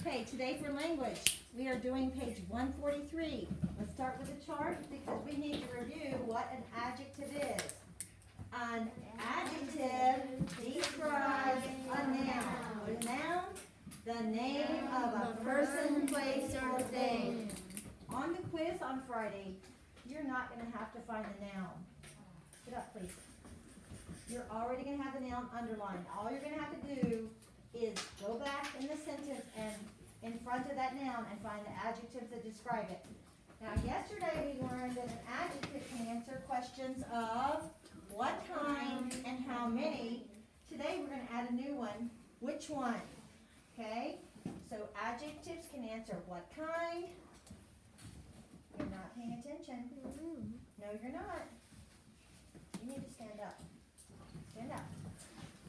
Okay, today for language, we are doing page 143. Let's start with the chart because we need to review what an adjective is. An adjective describes a noun. What is a noun? The name of a person, place, or thing. On the quiz on Friday, you're not going to have to find the noun. Get up, please. You're already going to have the noun underlined. All you're going to have to do is go back in the sentence and in front of that noun and find the adjectives that describe it. Now, yesterday we learned that an adjective can answer questions of what kind and how many. Today we're going to add a new one. Which one? Okay? So adjectives can answer what kind. You're not paying attention. No, you're not. You need to stand up. Stand up.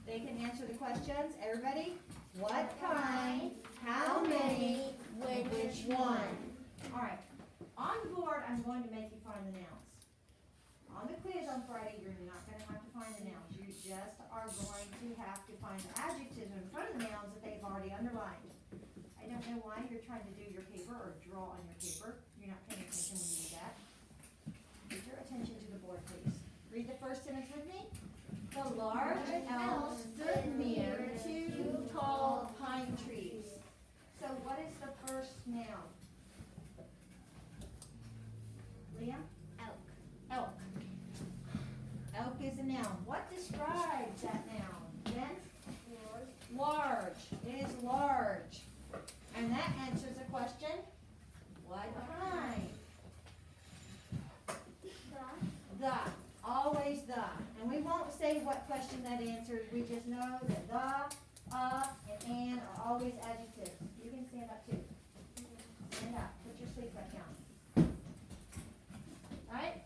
They can answer the questions. Everybody? What kind? How many? Which one? All right. On the board, I'm going to make you find the nouns. On the quiz on Friday, you're not going to have to find the nouns. You just are going to have to find the adjectives in front of the nouns that they've already underlined. I don't know why you're trying to do your paper or draw on your paper. You're not paying attention when you do that. Give your attention to the board, please. Read the first sentence with me. The large elk stood near two tall pine trees. So what is the first noun? Leah? Elk. Elk. Elk is a noun. What describes that noun? Ben? Large. It is large. And that answers the question, what kind? The. Always the. And we won't say what question that answers. We just know that the, and are always adjectives. You can stand up too. Stand up. Put your sleeve back down. Alright?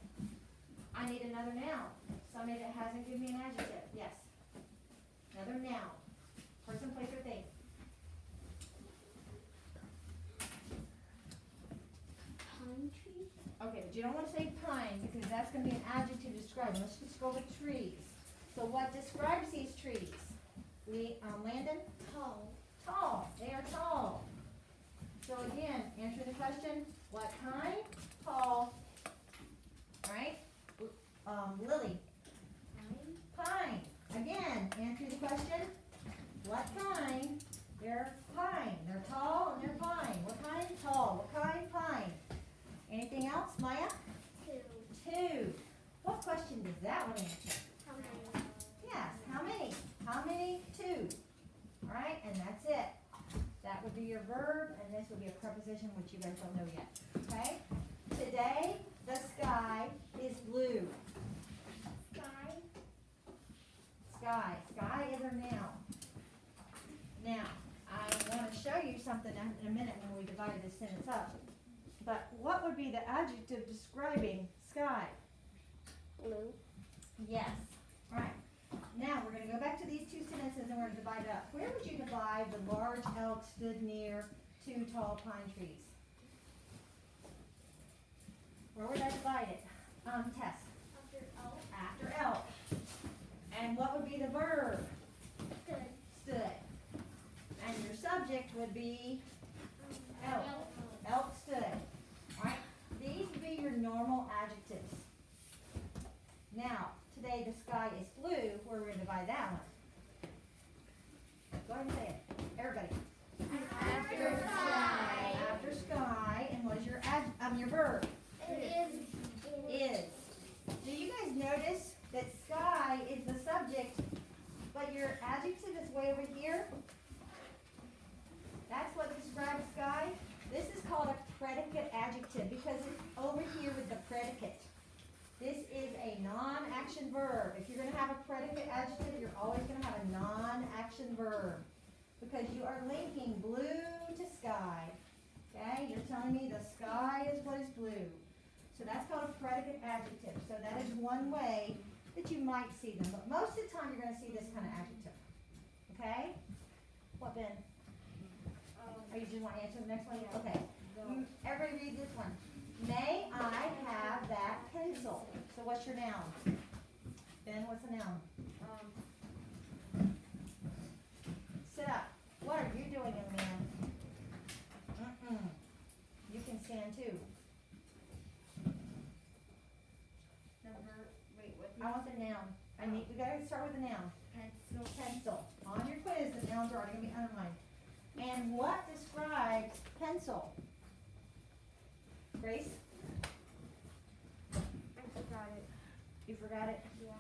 I need another noun. Somebody that hasn't given me an adjective. Yes. Another noun. Person, place, or thing. Pine tree? Okay, but you don't want to say pine because that's going to be an adjective describing. Let's just go with trees. So what describes these trees? Landon? Tall. Tall. They are tall. So again, answer the question, what kind? Tall. Alright? Lily? Pine. Again, answer the question, what kind? They're pine. They're tall and they're pine. What kind? Tall. What kind? Pine. Anything else, Maya? Two. What question does that one answer? How many? Yes, how many? How many? Two. All right, and that's it. That would be your verb, and this would be a preposition, which you guys don't know yet. Okay? Today, the sky is blue. Sky. Sky. Sky is a noun. Now, I want to show you something in a minute when we divide this sentence up. But what would be the adjective describing sky? Blue. Yes. All right. Now, we're going to go back to these two sentences and we're going to divide it up. Where would you divide the large elk stood near two tall pine trees? Where would I divide it? Tess. After elk. After elk. And what would be the verb? Stood. Stood. And your subject would be elk. Elk stood. All right. These would be your normal adjectives. Now, today the sky is blue. Where we're going to divide that one? Go ahead and say it. Everybody. After sky. After sky. And what is your your verb? It Is. Do you guys notice that sky is the subject, but your adjective is way over here? That's what describes sky. This is called a predicate adjective because it's over here with the predicate. This is a non-action verb. If you're going to have a predicate adjective, you're always going to have a non-action verb because you are linking blue to sky. Okay? You're telling me the sky is what is blue. So that's called a predicate adjective. So that is one way that you might see them. But most of the time, you're going to see this kind of adjective. Okay? What, Ben? Or you just want to answer the next one? Okay. Everybody read this one. May I have that pencil? So what's your noun? Ben, what's the noun? Sit up. What are you doing, young man? And what describes pencil? Grace, I forgot it. you forgot it? Yeah.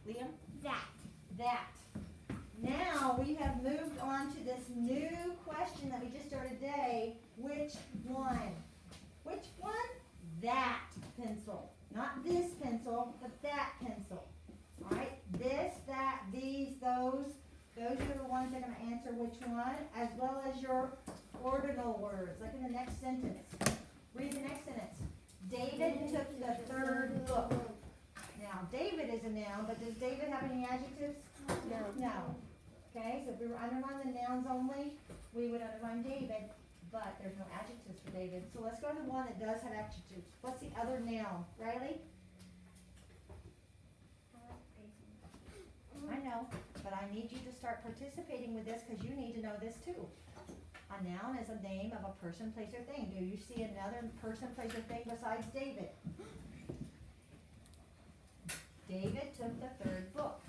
Liam? That. Now we have moved on to this new question that we just started today. Which one? Which one? That pencil. Not this pencil, but that pencil. Alright? This, that, these, those. Those are the ones that are going to answer which one, as well as your ordinal words, like in the next sentence. Read the next sentence. David took the third book. Now, David is a noun, but does David have any adjectives? No. Okay, so if we were underlining the nouns only, we would underline David, but there's no adjectives for David. So let's go to the one that does have adjectives. What's the other noun? Riley? I know, but I need you to start participating with this because you need to know this too. A noun is a name of a person, place, or thing. Do you see another person, place, or thing besides David? David took the third book.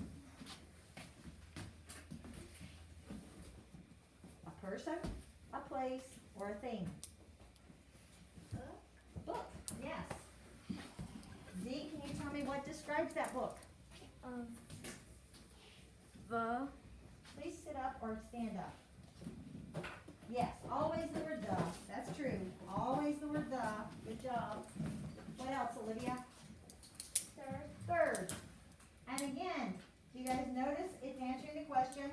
A person, a place, or a thing. Book, yes. Z, can you tell me what describes that book? The. Please sit up or stand up. Yes, always the word the. That's true. Always the word the. Good job. What else, Olivia? Third. And again, do you guys notice it's answering the question,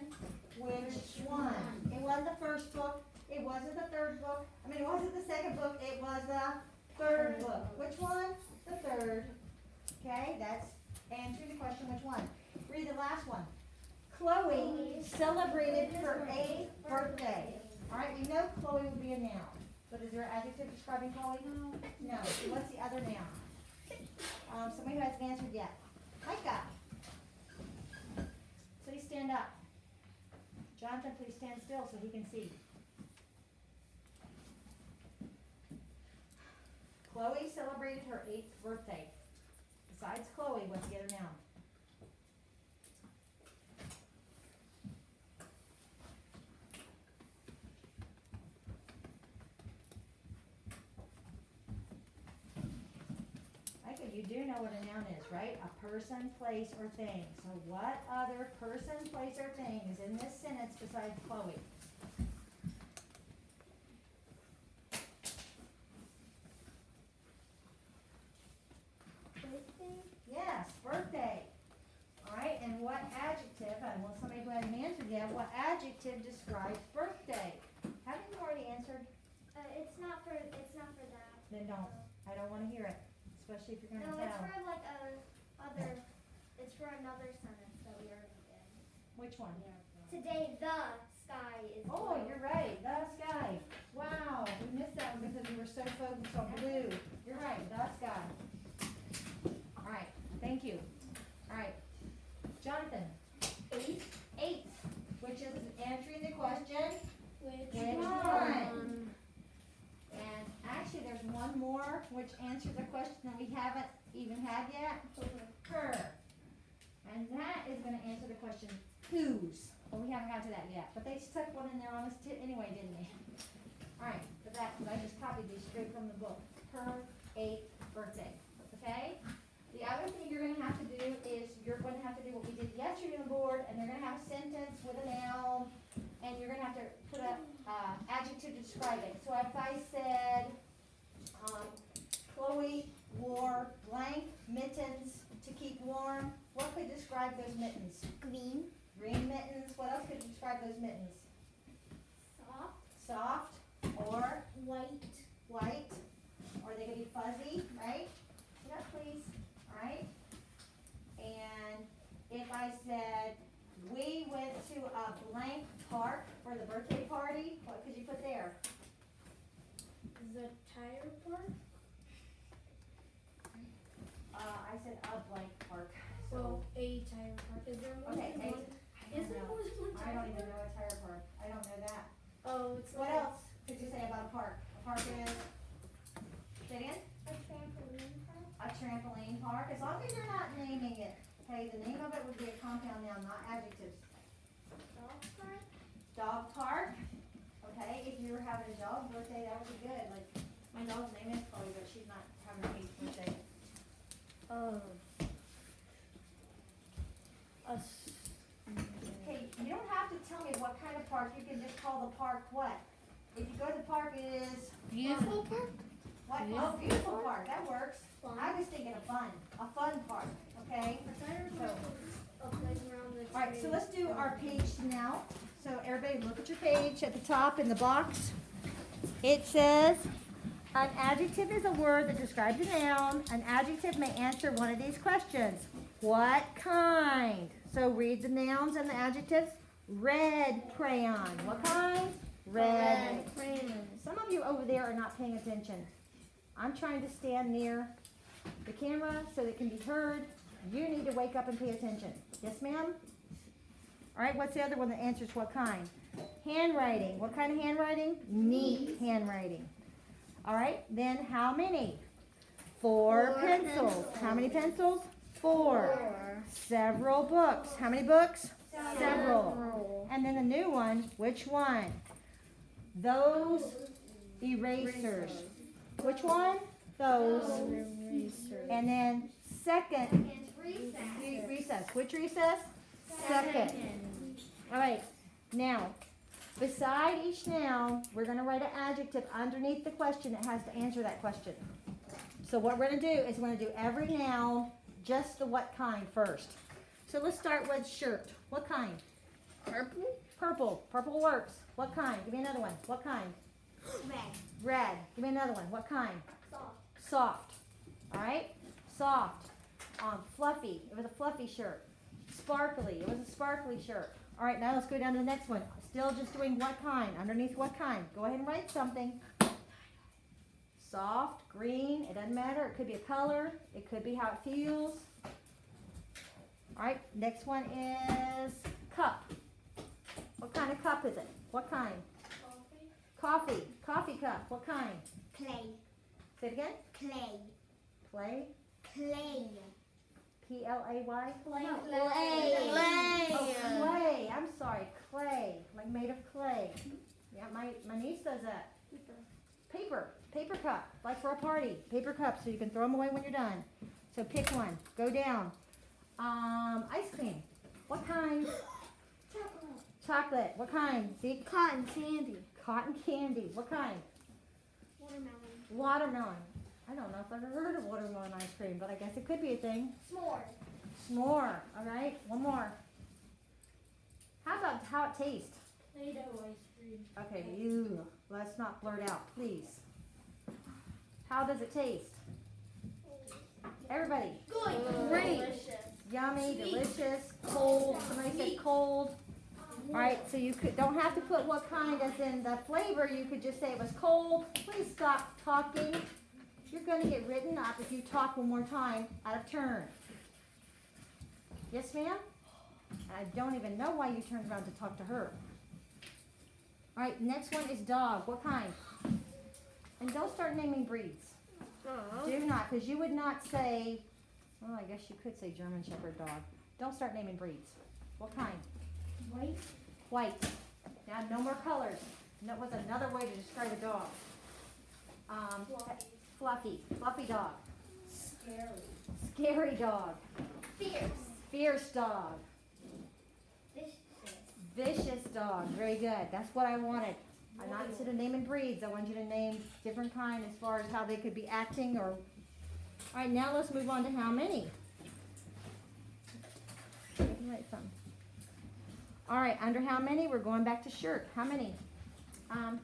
which one? It wasn't the first book. It wasn't the third book. I mean, it wasn't the second book. It was the third book. Which one? The third. Okay, that's answering the question, which one? Read the last one. Chloe celebrated her 8th birthday. All right, we know Chloe would be a noun, but is there an adjective describing Chloe? No. So what's the other noun? Somebody who hasn't answered yet. Micah. Please stand up. Jonathan, please stand still so he can see. Chloe celebrated her 8th birthday. Besides Chloe, what's the other noun? You do know what a noun is, right? A person, place, or thing. So what other person, place, or thing is in this sentence besides Chloe? Birthday? Yes, birthday. All right, and what adjective, and well, somebody who hasn't answered yet, what adjective describes birthday? Haven't you already answered? It's not for that. Then don't. I don't want to hear it, especially if you're going to No, it's tell. for like it's for another sentence that we already did. Which one? Today the sky is Oh, blue. you're right, the sky. Wow, we missed that one because we were so focused on blue. You're right, the sky. All right, thank you. All right, Jonathan. 8, which is answering the question, which one? And actually, there's one more which answers a question that we haven't even had yet. Her. And that is going to answer the question, whose? Well, we haven't got to that yet, but they stuck one in there on us anyway, didn't they? All right, but I just copied these straight from the book. Her 8th birthday. Okay? The other thing you're going to have to do is you're going to have to do what we did yesterday on the board, and you're going to have a sentence with a noun, and you're going to have to put a adjective to describe it. So if I said, Chloe wore blank mittens to keep warm, what could describe those mittens? Green. Green mittens. What else could describe those mittens? Soft. Soft or White. white, or they could be fuzzy, right? Sit up, please. All right. And if I said we went to a blank park for the birthday party, what could you put there? The tire park. I said a blank park. Well, So a tire park. Is there more okay, than one? Is there more than one I tire don't even park? know a tire park. I don't know that. Oh, it's What like else could you say about a park? A park is, say it again? a trampoline park. A trampoline park, as long as you're not naming it. Okay, the name of it would be a compound noun, not adjectives. Soft. having a dog birthday, that would be good. Like, my dog's name is Chloe, but she's not having a Kate's birthday. Okay, you don't have to tell me what kind of park. You can just call the park what? If you go to the park, it is Beautiful park? what? Oh, beautiful park. That works. I was thinking of fun, a fun park. Okay. A playground that's All right, so let's do our page now. So everybody look at your page at the top in the box. It says, an adjective is a word that describes a noun. An adjective may answer one of these questions. What kind? So read the nouns and the adjectives. Red crayon. What kind? Red crayon. Some of you over there are not paying attention. I'm trying to stand near the camera so that it can be heard. You need to wake up and pay attention. Yes, ma'am? All right, what's the other one that answers what kind? Handwriting. What kind of handwriting? Neat handwriting. All right, then how many? Four pencils. How many pencils? Four. Several books. How many books? Several. And then the new one, which one? Those erasers. Which one? Those. And then second recess. Which recess? Second. All right. Now, beside each noun, we're going to write an adjective underneath the question that has to answer that question. So what we're going to do is we're going to do every noun, just the what kind first. So let's start with shirt. What kind? Purple? Purple. Purple works. What kind? Give me another one. What kind? Red. Red. Give me another one. What kind? Soft. Soft. All right? Soft. Fluffy. It was a fluffy shirt. Sparkly. It was a sparkly shirt. All right, now let's go down to the next one. Still just doing what kind. Underneath what kind. Go ahead and write something. Soft, green, it doesn't matter. It could be a color. It could be how it feels. All right, next one is cup. What kind of cup is it? What kind? Coffee. Coffee cup. What kind? Clay. Say it again. Clay. Clay. Clay. P-L-A-Y? Clay. Oh, clay. I'm sorry. Clay. Like made of clay. Yeah, my niece does that. Paper. Paper cup. Like for a party. Paper cup so you can throw them away when you're done. So pick one. Go down. Ice cream. What kind? Chocolate. Chocolate. What kind? See? Cotton candy. Cotton candy. What kind? Watermelon. Watermelon. I don't know if I've ever heard of watermelon ice cream, but I guess it could be a thing. S'more. S'more. All right. One more. How about how it tastes? Play-Doh ice cream. Okay, let's not blurt out, please. How does it taste? Everybody. Good. Great. Delicious. Yummy, Sweet. delicious, cold. Somebody said cold. All right, so you don't have to put what kind as in the flavor. You could just say it was cold. Please stop talking. You're going to get written up if you talk one more time out of turn. Yes, ma'am? I don't even know why you turned around to talk to her. All right, next one is dog. What kind? And don't start naming breeds. Do not, because you would not say, well, I guess you could say German Shepherd dog. Don't start naming breeds. What kind? White. White. Now, no more colors. That was another way to describe a dog. Fluffy. Fluffy dog. Scary. Scary dog. Fierce. Fierce dog. Vicious. Vicious dog. Very good. That's what I wanted. I'm not instead of naming breeds, I want you to name different kind as far as how they could be acting or. All right, now let's move on to how many. You can write some. All right, under how many, we're going back to shirt. How many? 10.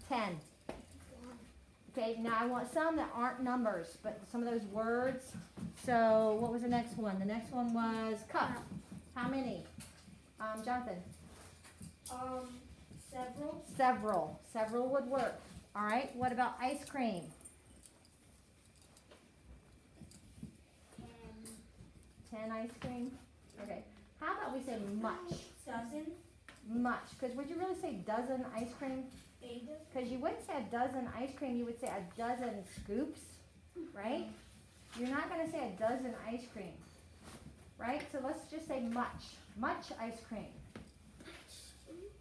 10. Okay, now I want some that aren't numbers, but some of those words. So what was the next one? The next one was cup. How many? Jonathan? Several. Several. Several would work. All right, what about ice cream? 10 ice cream? Okay. How about we say much? Dozen. Much. Because would you really say dozen ice cream? Because you wouldn't say a dozen ice cream, you would say a dozen scoops, right? You're not going to say a dozen ice cream, right? So let's just say much. Much ice cream.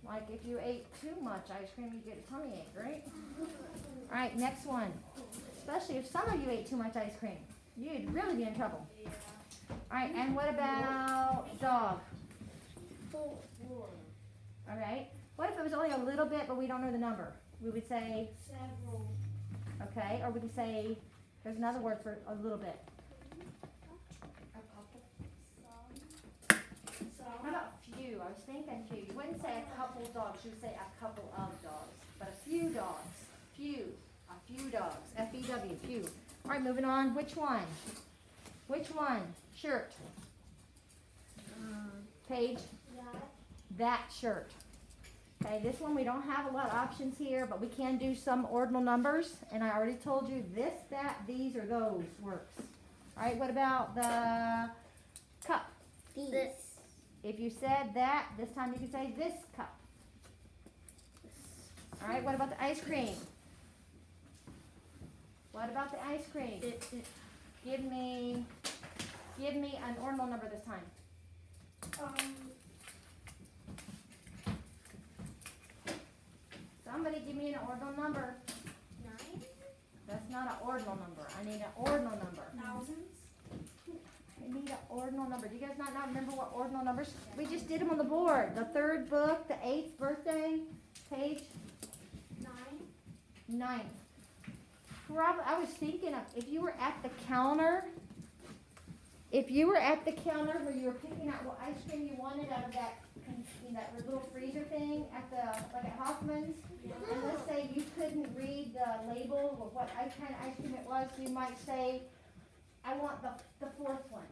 Like if you ate too much ice cream, you get a tummy ache, right? All right, next one. Especially if some of you ate too much ice cream, you'd really be in trouble. All right, and what about dog? Four. All right. What if it was only a little bit, but we don't know the number? We would say, Several. okay, or we could say, there's another word for a little bit. A couple. How about few? I was thinking few. You wouldn't say a couple dogs, you would say a couple of dogs. But a few dogs. Few. A few dogs. F-E-W, few. All right, moving on. Which one? Which one? Shirt. Page. That shirt. Okay, this one we don't have a lot of options here, but we can do some ordinal numbers. And I already told you this, that, these, or those works. All right, what about the cup? This. If you said that, this time you can say this cup. All right, what about the ice cream? What about the ice cream? Give me an ordinal number this time. Somebody give me an ordinal number. 9. That's not an ordinal number. I need an ordinal number. Thousands. I need an ordinal number. Do you guys not remember what ordinal numbers? We just did them on the board. The third book, the 8th birthday, page 9. 9th. I was thinking of if you were at the counter, where you were picking out what ice cream you wanted out of that little freezer thing at Hoffman's, and let's say you couldn't read the label of what kind of ice cream it was, you might say, I want the 4th one.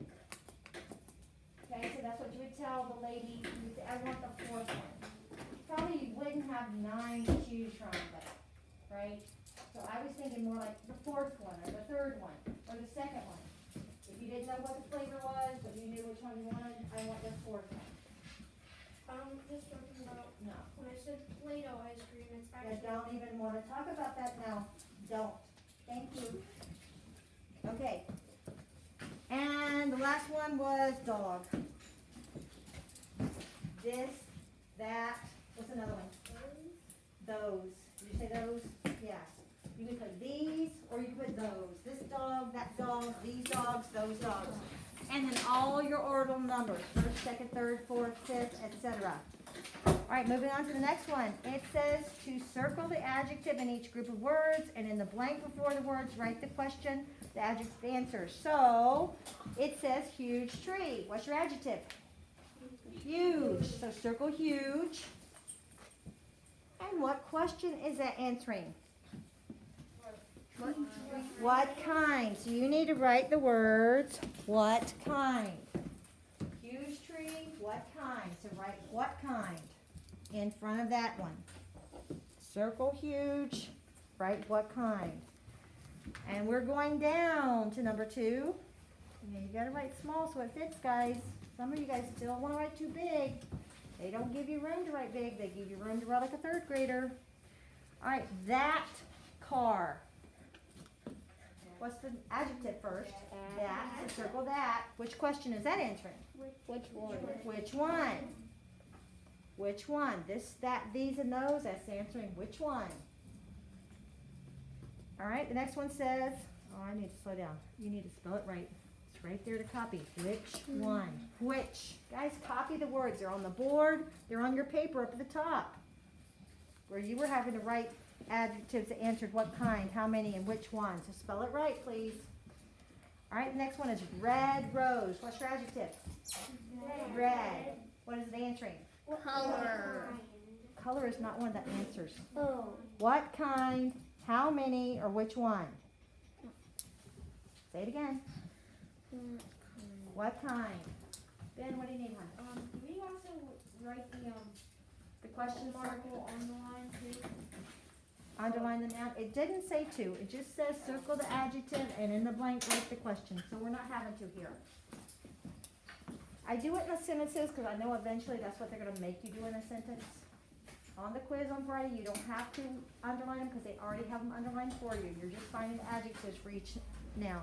Okay, so that's what you would tell the lady. You would say, I want the 4th one. Probably you wouldn't have 9 to choose from, but, right? So I was thinking more like the 4th one, or the 3rd one, or the 2nd one. If you didn't know what the flavor was, but you knew which one you wanted, I want the 4th one. Just talking about No. when I said Play-Doh ice cream, it's I actually. don't even want to talk about that now. Don't. Thank you. Okay. And the last one was dog. This, that, what's another one? Those. Did you say those? Yes. You can put these, or you can put those. This dog, that dog, these dogs, those dogs. And then all your ordinal numbers. 1st, 2nd, 3rd, 4th, 5th, etc. All right, moving on to the next one. It says to circle the adjective in each group of words, and in the blank before the words, write the question, the adjective answer. So, it says huge tree. What's your adjective? Huge. So circle huge. And what question is that answering? What kind? So you need to write the words, what kind? Huge tree, what kind? So write what kind in front of that one. Circle huge, write what kind. And we're going down to number 2. And you gotta write small so it fits, guys. Some of you guys still wanna write too big. They don't give you room to write big, they give you room to write like a 3rd grader. All right, that car. What's the adjective first? That, so circle that. Which question is that answering? Which one? Which one? Which one? This, that, these, and those, that's answering which one. All right, the next one says, oh, I need to slow down. You need to spell it right. It's right there to copy. Which one? Which? Guys, copy the words. They're on the board. They're on your paper up at the top. Where you were having to write adjectives that answered what kind, how many, and which one. So spell it right, please. All right, the next one is red rose. What's your adjective? Red. What is it answering? Color. Color is not one of the answers. Oh. What kind, how many, or which one? Say it again. What kind? Ben, what do you need, hon? Do we also write The question mark. circle on the line too? Underline the noun. It didn't say to. It just says circle the adjective and in the blank write the question. So we're not having to here. I do it in the sentences because I know eventually that's what they're going to make you do in a sentence. On the quiz on Friday, you don't have to underline them because they already have them underlined for you. You're just finding adjectives for each noun.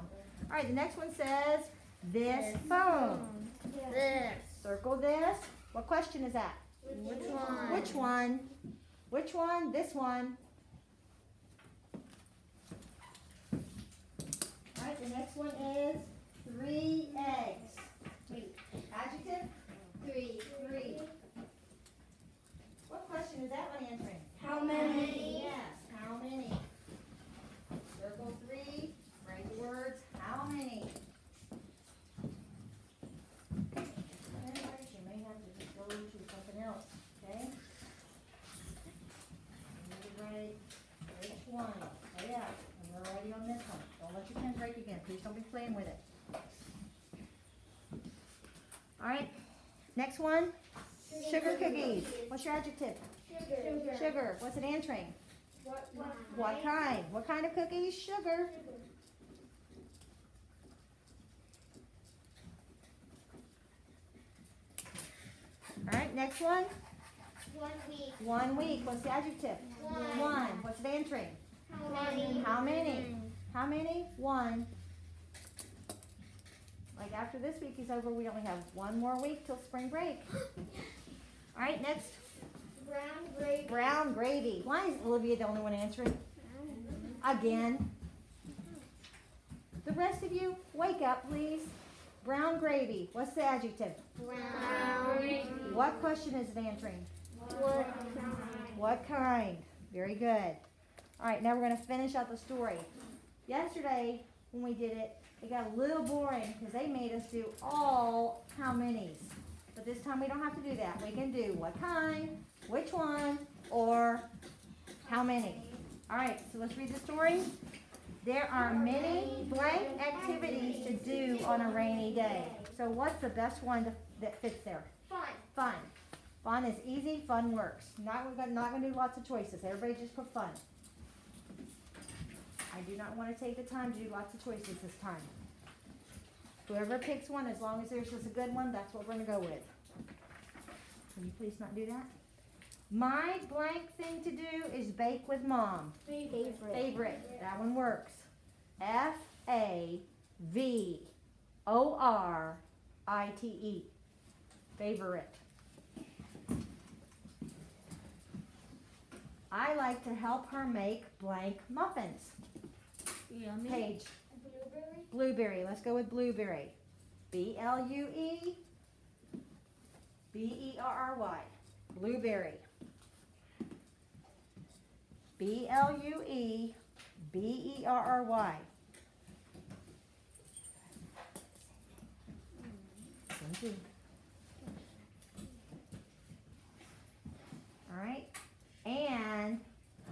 All right, the next one says this phone. This. Circle this. What question is that? Which one? Which one? Which one? This one. Alright, the next one is 3 eggs. Wait, adjective? 3. 3. What question is that one answering? How many? Yes, how many? Circle 3, write the words, how many? You may have to just go to something else, okay? You need to write which one. Oh yeah, and we're already on this one. Don't let your pen break again. Please don't be playing with it. Alright, next one. Sugar cookies. What's your adjective? Sugar. Sugar. What's it answering? What kind? What kind of cookies? Sugar. Alright, next one. 1 week. 1 week. What's the adjective? One. What's it answering? How many? How many? How many? 1. Like after this week is over, we only have 1 more week till spring break. Alright, next. Brown gravy. Brown gravy. Why is Olivia the only one answering? Again. The rest of you, wake up, please. Brown gravy. What's the adjective? Brown gravy. What question is it answering? What kind? What kind? Very good. All right, now we're going to finish out the story. Yesterday, when we did it, it got a little boring because they made us do all how many's. But this time we don't have to do that. We can do what kind, which one, or how many. All right, so let's read the story. There are many blank activities to do on a rainy day. So what's the best one that fits there? Fun. Fun. Fun is easy, fun works. Not going to do lots of choices. Everybody just put fun. I do not want to take the time to do lots of choices this time. Whoever picks one, as long as there's just a good one, that's what we're going to go with. Can you please not do that? My blank thing to do is bake with mom. Favorite. That one works. Favorite. Favorite. I like to help her make blank muffins. Yummy. Paige. Blueberry. Blueberry. Let's go with blueberry. B-L-U-E. B-E-R-R-Y. Blueberry. B-L-U-E. B-E-R-R-Y. Thank you. All right. And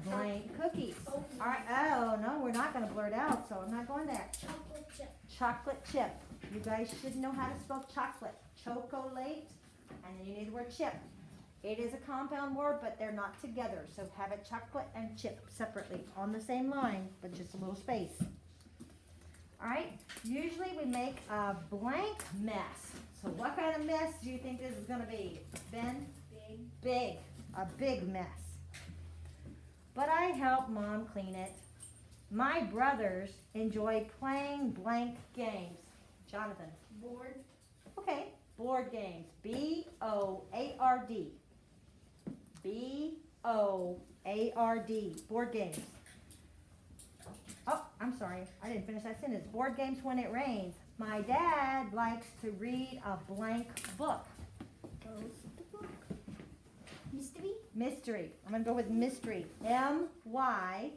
blank cookies. All right. Oh, no, we're not going to blurt out, so I'm not going there. Chocolate chip. Chocolate chip. You guys should know how to spell chocolate. Chocolate, and then you need the word chip. It is a compound word, but they're not together. So have it chocolate and chip separately on the same line, but just a little space. All right. Usually we make a blank mess. So what kind of mess do you think this is going to be, Ben? Big. A big mess. But I help Mom clean it. My brothers enjoy playing blank games. Jonathan. Board. Okay. Board games. B-O-A-R-D. B-O-A-R-D. Board games. Oh, I'm sorry. I didn't finish that sentence. Board games when it rains. My dad likes to read a blank book. Mystery. Mystery. I'm going to go with mystery. M-Y-S-T-E-R-Y.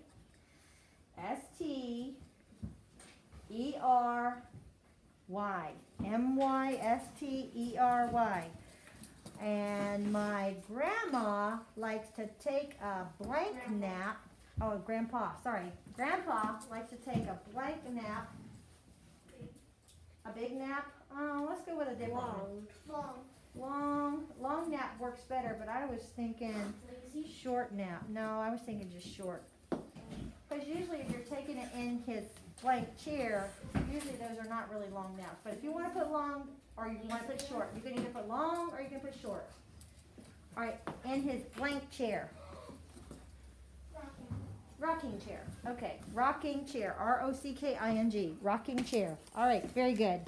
M-Y-S-T-E-R-Y. And my grandma likes to take a blank nap. Oh, grandpa, sorry. Grandpa likes to take a blank nap. A big nap? Oh, let's go with a different one. Long nap works better, but I was thinking Lazy. short nap. No, I was thinking just short. Because usually if you're taking it in his blank chair, usually those are not really long naps. But if you want to put long or you want to put short, you can either put long or you can put short. All right, in his blank chair. Rocking chair. Okay, rocking chair. R-O-C-K-I-N-G. Rocking chair. All right, very good.